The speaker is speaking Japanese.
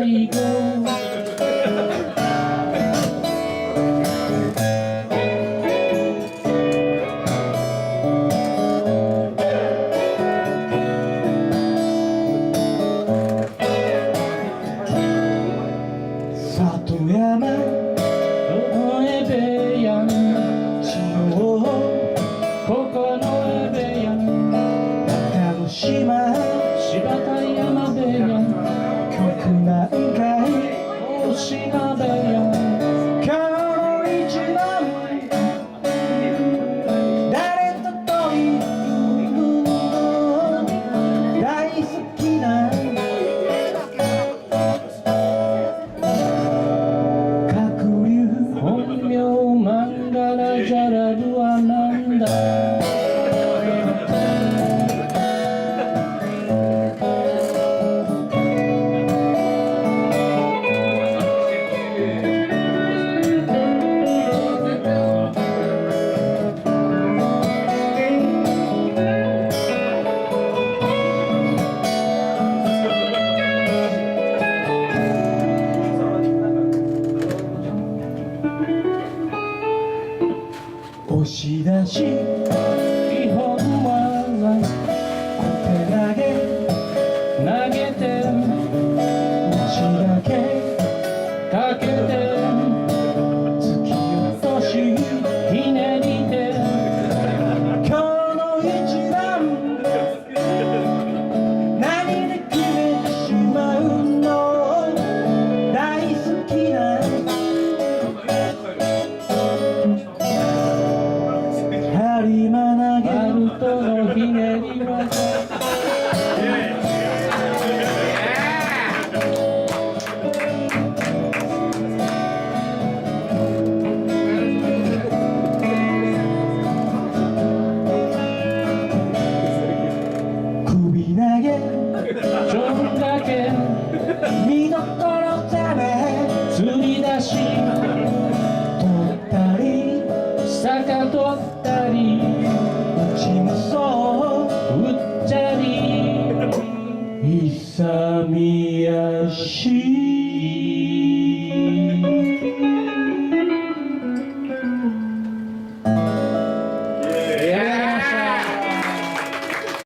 最後里山のエベヤン地のここのエベヤン中之島柴田山ベヤン曲何回おしなベヤン今日の一番誰とというの大好きな本名マンガラジャラルはなんだ押し出し基本技小手投げ投げて打ちだけかけて突き落としひねりで今日の一番何で決めてしまうの大好きな今投げるとのひねり技首投げちょんだけ見どころざめ釣り出し取ったり逆取ったり打ち無双うっちゃり勇み足